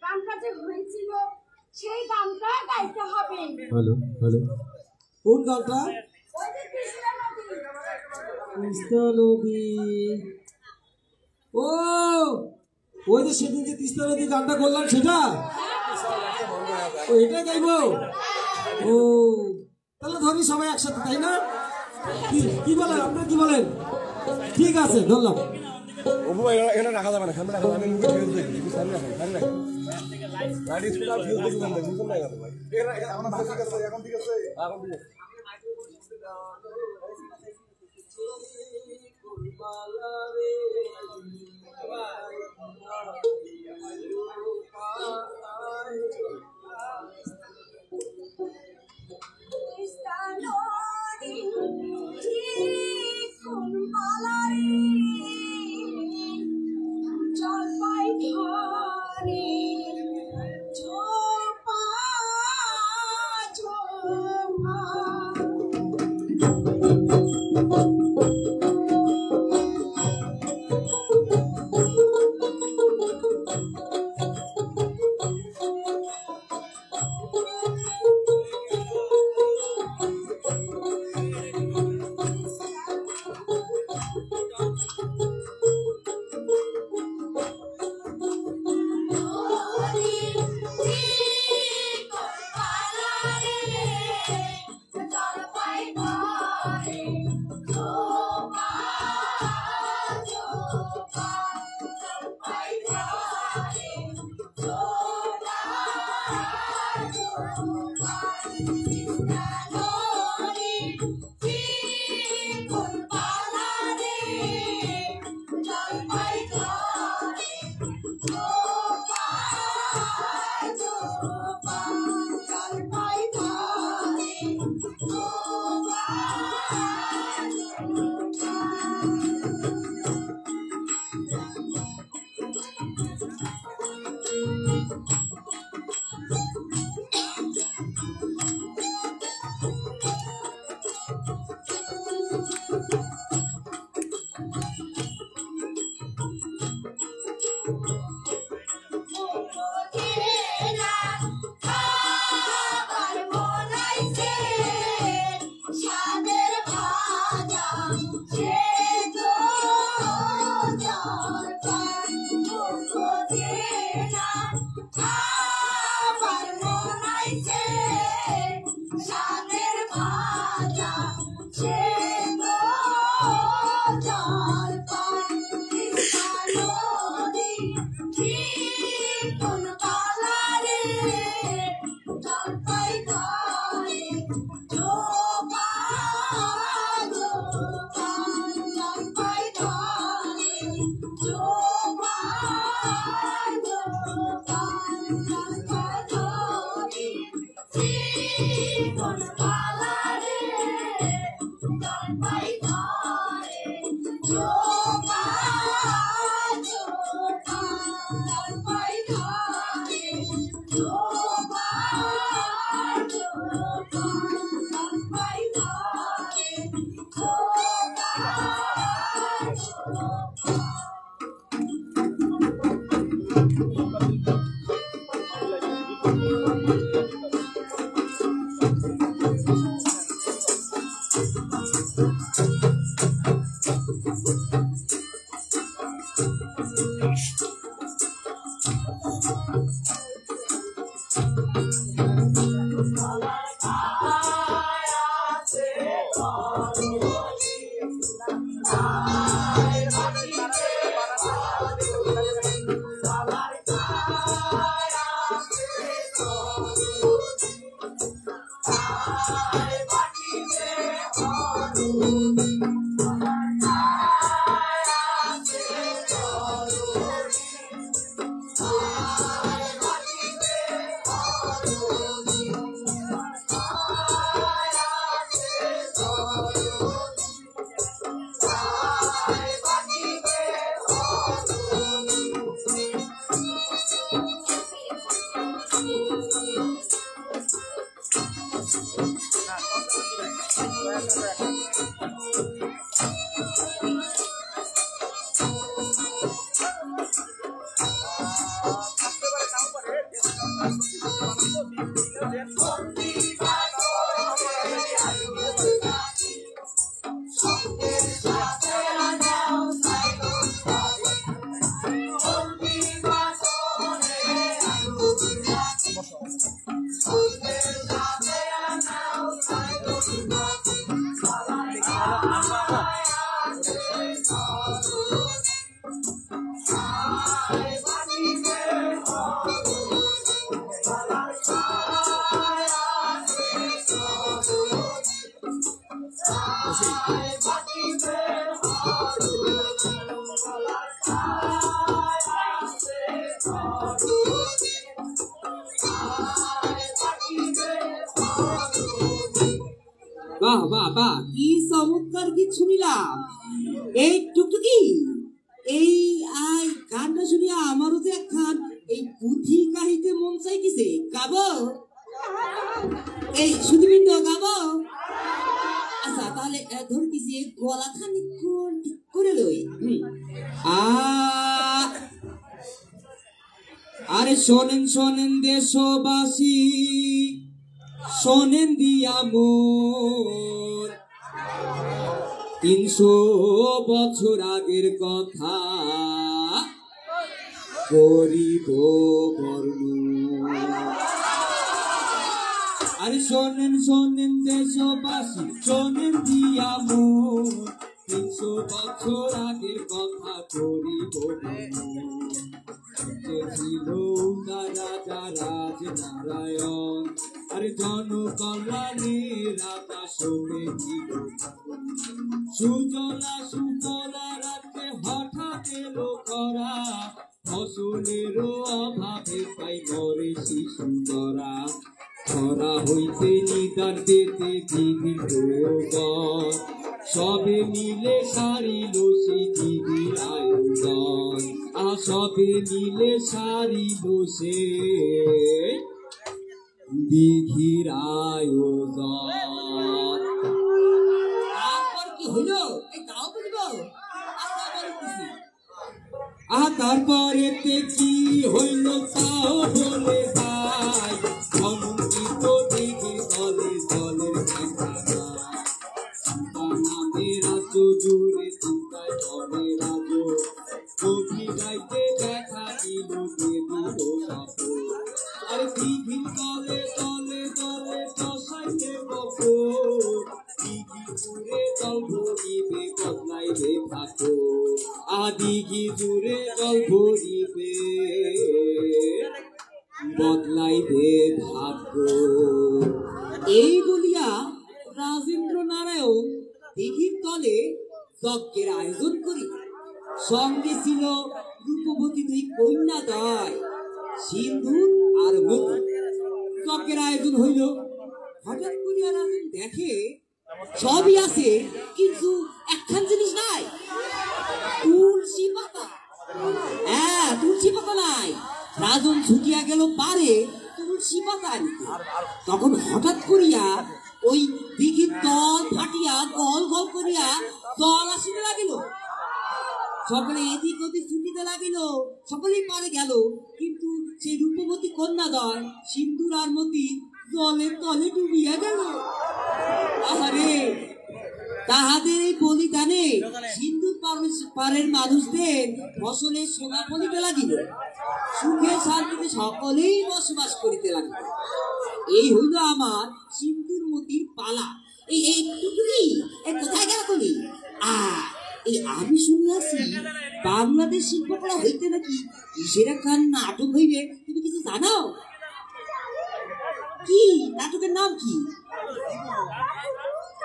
গানটা যে হয়েছিল সেই গানটা গাইতে হবে। হ্যালো হ্যালো, কোন গানটা? ওই যে তিস্তা নদী। তিস্তা নদী, ও ওই যে সেদিন যে তিস্তা নদী গানটা করলাম সেটা, ও এটা গাইবো? ও তাহলে ধরি সবাই একসাথে, তাই না? কি বলেন আপনারা, কি বলেন? ঠিক আছে, ধরলাম। এখানে রাখা যাবে না, সামনে রাখা যাবে, মুখে ফিউজ দেখি, সামনে রাখেন, সামনে রাখেন। গাড়ি স্কুল আর ফিউজ দেখি, সামনে ফিউজ নাই ভাই। এখন ঠিক আছে, এখন ঠিক আছে, এখন ঠিক আছে। বাহ বাহ বাহ, কি চমৎকার গীত শুনিলাম। এই টুকটুকি, এই গানটা শুনিয়া আমারও যে একখান এই পুঁথি কাহিতে মন চাইতেছে, গাবো? এই সুধীবৃন্দ গাবো? আচ্ছা তাহলে ধরতেছি গলা খানি ঠিক করে লই। আরে শোনেন শোনেন দেশবাসী, শোনেন দিয়া মোর 300 বছর আগের কথা করিব বর্ণন। আরে শোনেন শোনেন দেশবাসী, শোনেন দিয়া মোর 300 বছর আগের কথা করিব বর্ণন। ছিল রাজা রাজনারায়ণ, আরে জনকল্যাণে রাজা শোনে ছিল। সুজলা সুফলা রাতে হঠাৎ এলো খরা, ফসলেরও অভাবে পাই মরে শিশুরা। খরা হইতে নিদান পেতে দিদির প্রয়োজন, সবে মিলে সারিল সে দিদির আয়োজন। সবে মিলে সারিল সে দিঘির আয়োজন। তারপর কি হইল? এই তাও বলবো। তারপরেতে কি হইল তাও বলে যাই, সমন্বিত দিঘির দলে দলের নামে রাজ জুড়ে চিন্তায় করে রাজ, কবি গাইতে দেখা দিল দেবী সাপ। আরে দিঘির দলে দলে দলে দশাইতে বকো, দিঘি জুড়ে দল ভরিবে বদলাইবে থাকো। দিঘি জুড়ে দল ভরিবে বদলাইবে ভাগ্য। এই বলিয়া রাজেন্দ্র নারায়ণ দিঘির তলে যজ্ঞের আয়োজন করি। সঙ্গে ছিল রূপবতী দুই কন্যাদ্বয়, সিন্ধু আর মধু। যজ্ঞের আয়োজন হইল। হঠাৎ করিয়া রাজন দেখে সবই আছে, কিন্তু একখান জিনিস নাই, তুলসী পাতা। হ্যাঁ, তুলসী পাতা নাই। রাজন ছুটিয়া গেল পারে তুলসী পাতা আনিতে। তখন হঠাৎ করিয়া ওই দিঘির তল ফাটিয়া গল গল করিয়া জল আসিতে লাগিল। সকলে এদিক ওদিক ছুটিতে লাগিল, সকলেই পারে গেল, কিন্তু সেই রূপবতী কন্যাদ্বয় সিন্দুর আর মতি জলের তলে ডুবিয়া গেল। আহারে, তাহাদের এই বলিদানে সিন্ধুর পারের মানুষদের ফসলের সোনা ফলিতে লাগিল, সুখে শান্তিতে সকলেই বসবাস করিতে লাগিল। এই হইল আমার সিন্ধুর মতির পালা। এই টুকরি কোথায় গেল তুমি? এই আমি শুনিয়াছি বাংলাদেশ শিল্পকলা হইতে নাকি কিসের একখান নাটক হইবে, তুমি কিছু জানো? কি নাটকের নাম কি?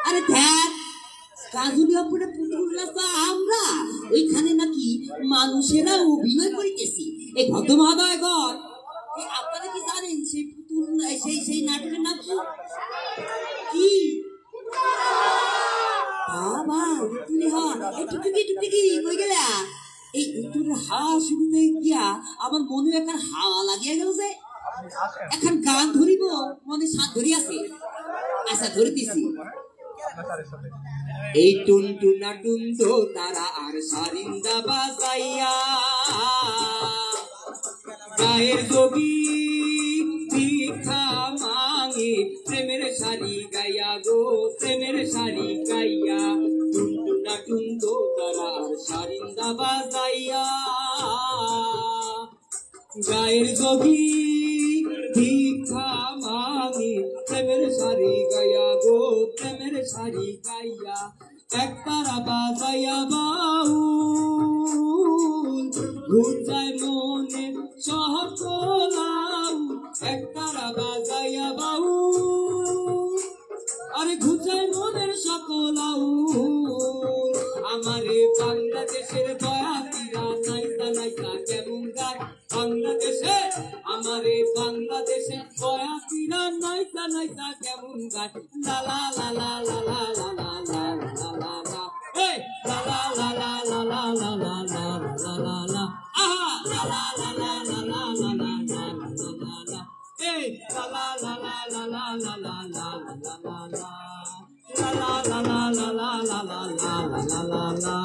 আরে ধ্যান, কাজুলিয়াপুরে পুতুল নাচা আমরা, ওইখানে নাকি মানুষেরা অভিনয় করিতেছি। এই ভদ্র মহোদয়গণ, আপনারা কি জানেন সেই পুতুল সেই নাটকের নাম কি? কি বাবা তুমি হন টুকটুকি কই গেলা? এই তোর হাওয়া শুনতে গিয়া আমার মনে একটা হাওয়া লাগিয়া গেল যে এখন গান ধরিব মনে সাত ধরি আছে। আচ্ছা ধরিতেছি। এই টুনটুনা টুনতো তারা আর সারিন্দা বাজাইয়া, গায়ের যোগী ভিক্ষা মাঙে, প্রেমের শাড়ি গাইয়া গো প্রেমের শাড়ি গাইয়া। টুনটুনা টুনতো তারা আর সারিন্দা বাজাইয়া, গায়ের যোগী ভিক্ষা মাঙে, প্রেমের শাড়ি গাইয়া গো প্রেমের শাড়ি গাইয়া। একতারা বাজাইয়া বাউল ঘুরজায় মনে সকলাউ, একতারা বাজাইয়া বাউল আরে ঘুরজায় মনের সকলাউ। আমারে বাংলাদেশের বয়াতিরা নাইতা নাইতা কেমন গায়, বাংলাদেশ দেশে আমারে বাংলাদেশে বয়াতিরা নাইতা নাইতা কেমন গায় লা লা লা লা লা লা লা লা লা লা লা এই লা লা লা লা লা লা লা লা লা লা লা লা আহা লা লা লা লা লা লা লা লা লা লা লা এই লা লা লা লা লা লা লা লা লা লা লা লা La la la la la la la la la la la la.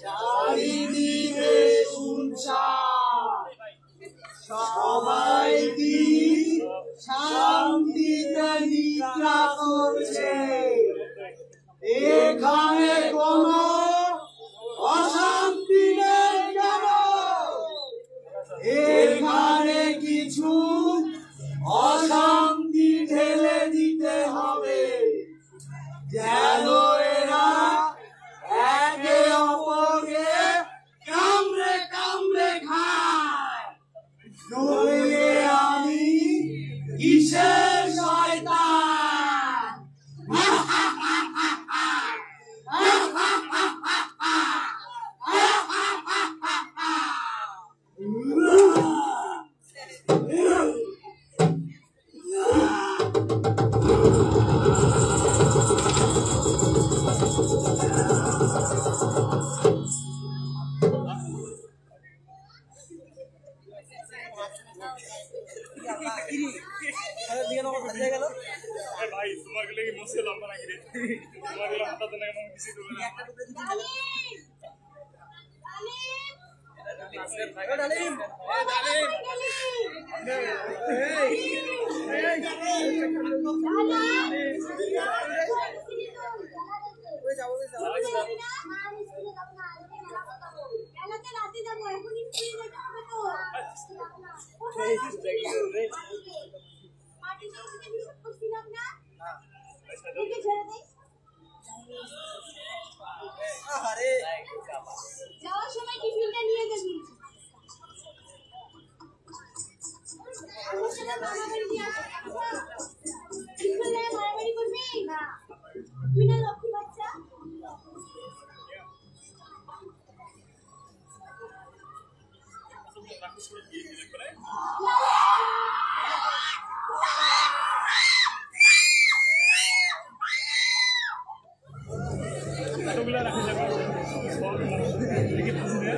চারিদিকে শুনছান, সবাই কি শান্তিতে নিদ্রা করছে? এখানে কোনো অশান্তি নেই কেন? এখানে কিছু অশান্তি ঢেলে দিতে হবে, যেন এরা একে অপরকে কামড়ে কামড়ে খায়। নইলে আমি কিসের শয়তান? ভাই তোমার গেলে কি মুশকিল লম্বা নাকি রে? তোমার গেলে মাথা তো নাকি মন কিছু দেবে যাওয়ার সময় টিফিনটা নিয়ে যাবি। মারামারি করবি না, তুই না লক্ষ্মী বাচ্চা। এতগুলো রাখা যাবে দেখি বুঝলে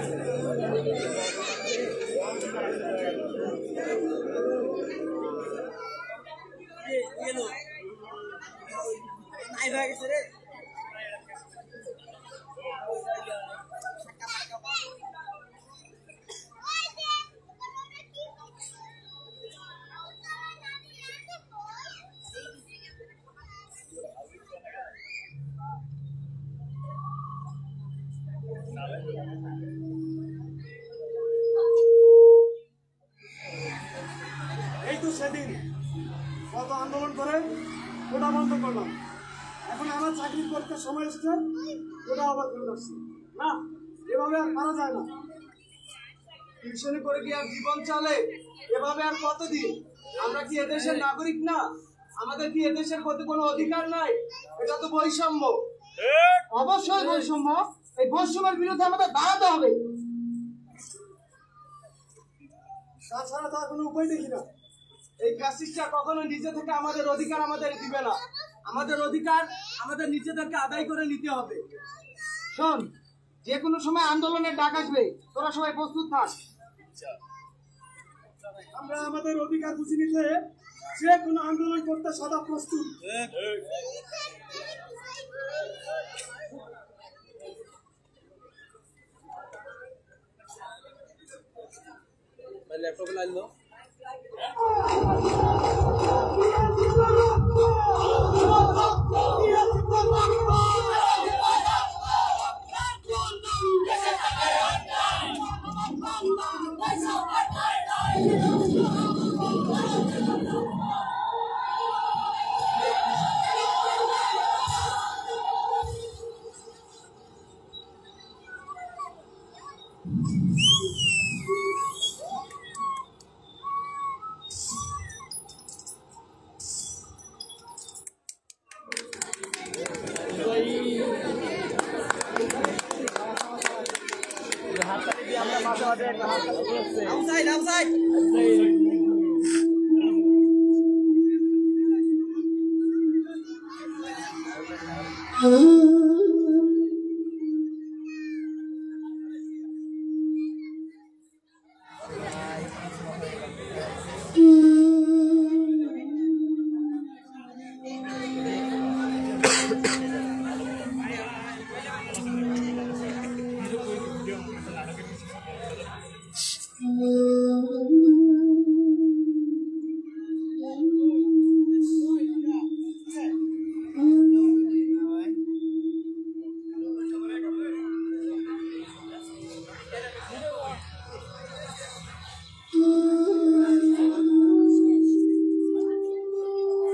এই তো সেদিন কত আন্দোলন করে ওটা বন্ধ করলাম। এখন আমার চাকরি করতে সময় এসছে, ওটা আবার ধরে রাখছি না। এভাবে আর পারা যায় না। টিউশনি করে কি আর জীবন চলে? এভাবে আর কতদিন? আমরা কি এদেশের নাগরিক না? আমাদের কি এদেশের প্রতি কোনো অধিকার নাই? এটা তো বৈষম্য। অবশ্যই বৈষম্য। এই বৈষম্যের বিরুদ্ধে আমাদের দাঁড়াতে হবে। তাছাড়া তো আর কোনো উপায় দেখি না। এই ফ্যাসিস্টরা কখনো নিজে থেকে আমাদের অধিকার আমাদের দিবে না। আমাদের অধিকার আমাদের নিজেদেরকে আদায় করে নিতে হবে। শোন, যে কোনো সময় আন্দোলনের ডাক আসবে, তোরা সবাই প্রস্তুত থাক। আমরা আমাদের অধিকার বুঝে নিতে যে কোনো আন্দোলন করতে সদা প্রস্তুত। ল্যাপটপে লাইন দাও।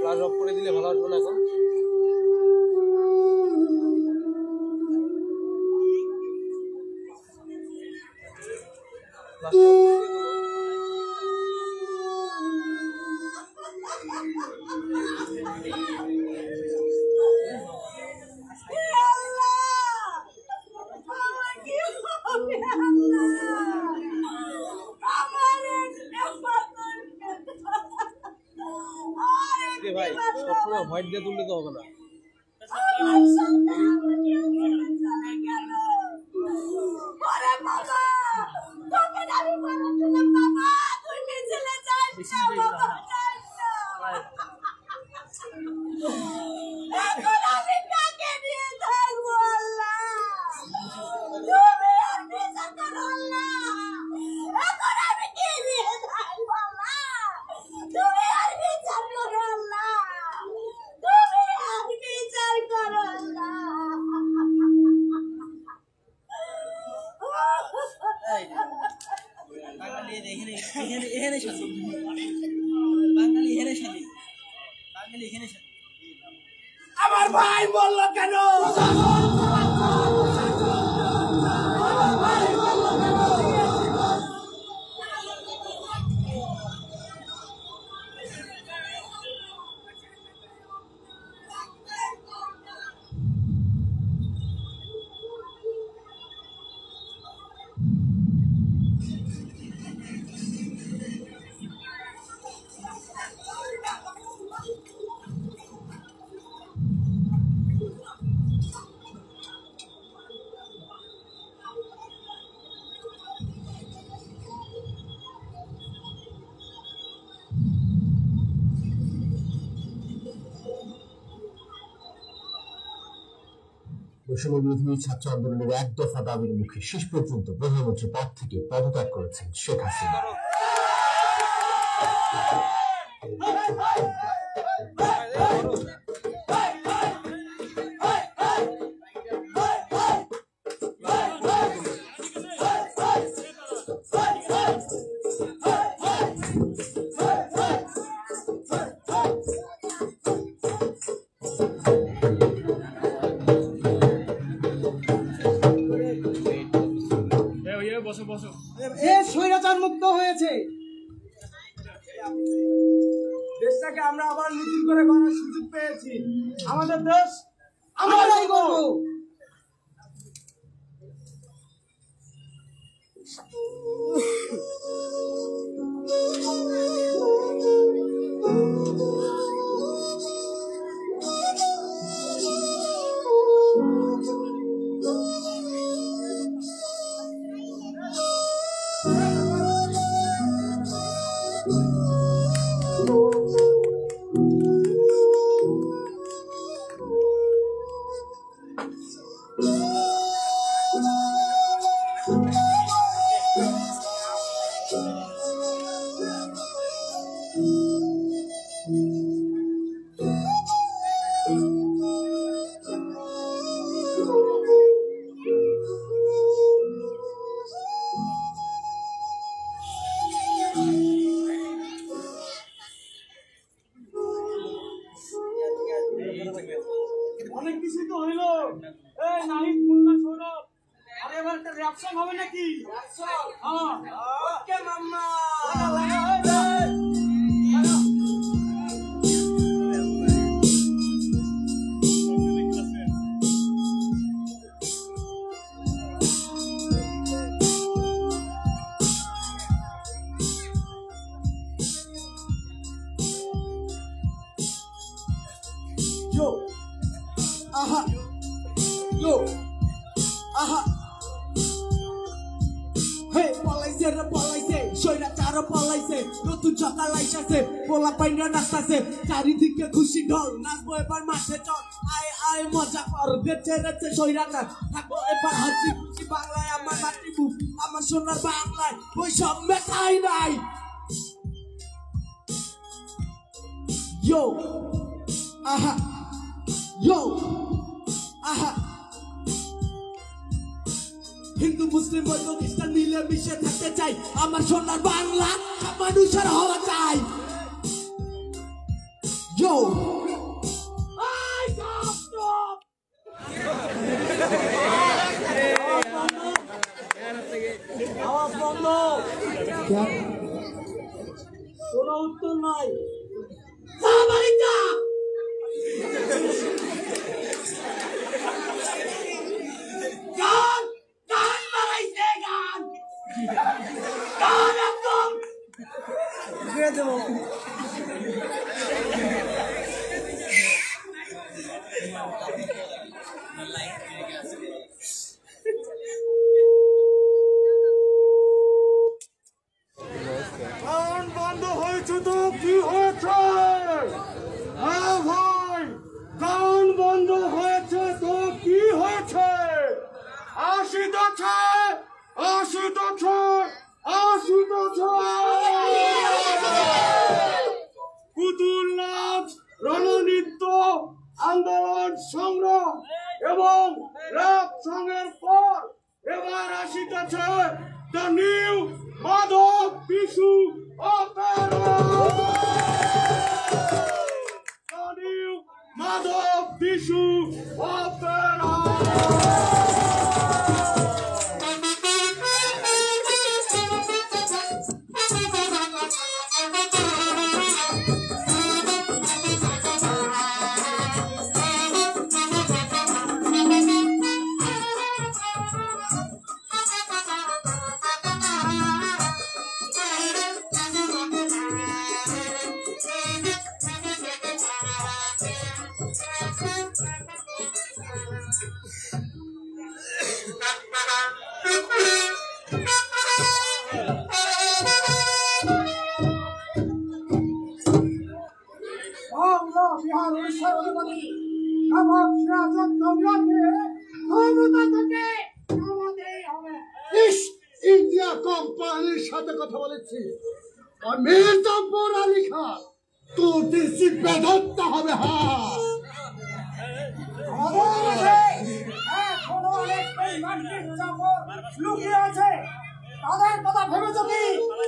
ফ্লাশ অফ করে দিলে ভালো আসবে না এখন। ভাই সবসময় হোয়াইট দিয়ে তুললে তো হবে না। আমার ভাই বললো কেন? বৈষম্যবিরোধী ছাত্র আন্দোলনের এক দফা দাবির মুখে শেষ পর্যন্ত প্রধানমন্ত্রী পদ থেকে পদত্যাগ করেছেন শেখ হাসিনা। স্বৈরাচার মুক্ত হয়েছে, দেশটাকে আমরা আবার নতুন করে গড়ার সুযোগ পেয়েছি। আমাদের দেশ আমরাই গড়ব। অনেক কিছুই তো হইলো। এই নাহিদ মুন্না সৌরভ, আরে এবার একটা রিঅ্যাকশন হবে নাকি? হ্যাঁ ওকে মাম্মা। Yo, aha, yo, aha. Hey, palaise re palaise, shoira charo palaise, notun sokal aisase, pola paina nastase, চারিদিকে খুশি ঢল, নাচবো এবার মাঠে চল, আয় আয় মজা কর, বেঁচে রেছে shoira চার, থাকবো এবার হাসি খুশি বাংলায় আমার মাতৃভূমি, আমার সোনার বাংলায়, ওই সব মেটাই নাই। Yo, aha. Yo, aha. Hindu মুসলিম বৌদ্ধ খ্রিস্টান মিলে মিশে থাকতে চাই, আমার সোনার বাংলা সব মানুষের হওয়া চাই। Yo, আওয়াজ বন্ধ, কোনো উত্তর নাই। গান গান মারাইছে গান গান একদম দিয়ে দেবো। গান বন্ধ হয়েছে তো কি হয়েছে? হ্যাঁ ভাই, গান বন্ধ হয়েছে তো কি হয়েছে? আসিতেছে আসিতেছে আসিতেছে পুতুল নাচ, রণনৃত্য, আন্দোলন সংগ্রাম এবং র‍্যাপ সঙ্গের পর এবার আসিতেছে the new Madhab Bishu opera. The new Madhab Bishu opera. Bangla Bihar উড়িষ্যার অধিপতি নবাব সিরাজউদ্দৌলাকে ক্ষমতা থেকে নামাতেই হবে। ইন্ডিয়া কোম্পানির সাথে কথা বলেছি, আর মীর জব্বর আলী খান তোর দেশি বেধরতে হবে। হ্যাঁ, আমাদের মাঝে এখনো অনেক বেঈমানদের চাকর লুকিয়ে আছে, তাদের কথা ভেবেছো কি?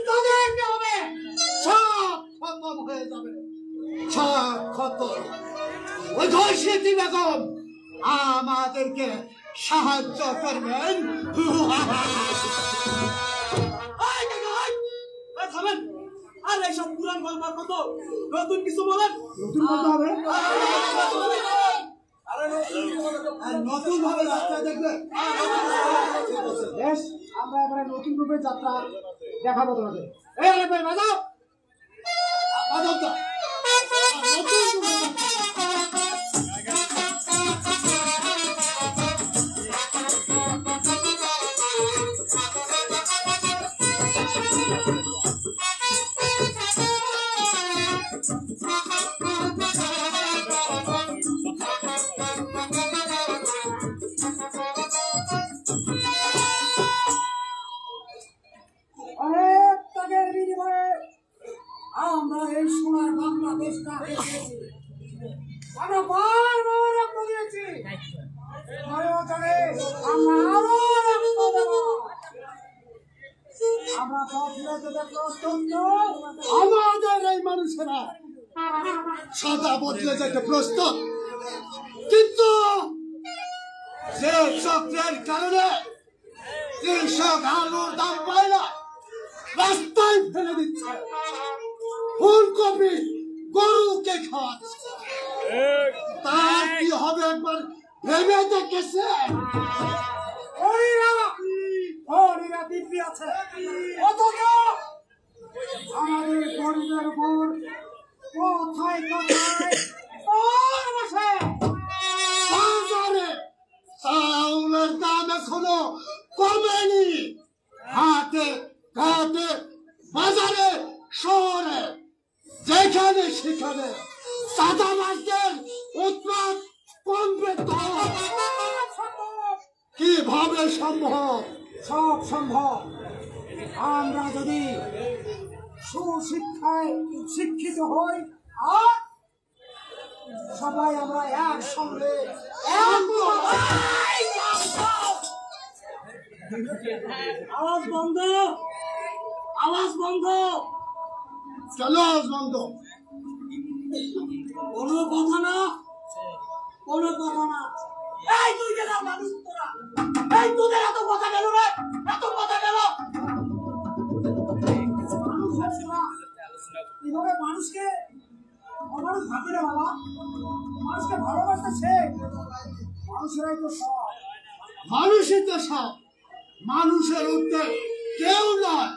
তাদের কি হবে? সব খতম হয়ে যাবে, সব খতম। ওই ঘোষিতি বেগম আমাদেরকে সাহায্য করবেন। থামেন, আর এইসব পুরান গল্পের মতো নতুন কিছু বলেন। নতুন বলতে হবে, নতুন ভাবে যাত্রা দেখবে। বেশ, আমরা এবারে নতুন রূপে যাত্রা দেখাবো তোমাদের। এই আরে ভাই বাজাও, বাজাও তো। নতুন রূপে আমরা বারবার রক্ত দিয়েছি, জানে আমরা আরো রক্ত দেব। আমরা আমাদের এই মানুষেরা সাদা বদলে যেতে প্রস্তুত, কিন্তু যে চক্রের কারণে কৃষক আলুর দাম পায় না, রাস্তায় ফেলে দিচ্ছে, ফুলকপি গরুকে খাওয়াচ্ছে, তার কি হবে একবার ভেবে দেখেছে? হরিরা দিব্যি আছে, অথচ আমাদের গরিবের উপর কোথায় কোথায় বসে বাজারে চাউলের দাম এখনো কমেনি। হাটে ঘাটে বাজারে শহরে যেখানে সেখানে চাঁদাবাজদের উৎপাত কমবে তো কিভাবে সম্ভব? সব সম্ভব আমরা যদি সুশিক্ষায় শিক্ষিত হই আর সবাই আমরা একসঙ্গে আওয়াজ বন্ধ, আওয়াজ বন্ধ, চলো আওয়াজ বন্ধ, কোনো কথা না, কোনো কথা না। এই তুই গেল মানুষ, তোরা এই তোদের এত কথা গেল রে, এত কথা গেল। কিভাবে মানুষকে অমানুষ ভাবি রে বাবা, মানুষকে ভালোবাসতে শেখ। মানুষেরাই তো সব, মানুষই তো সব, মানুষের উঠতে কেউ নয়।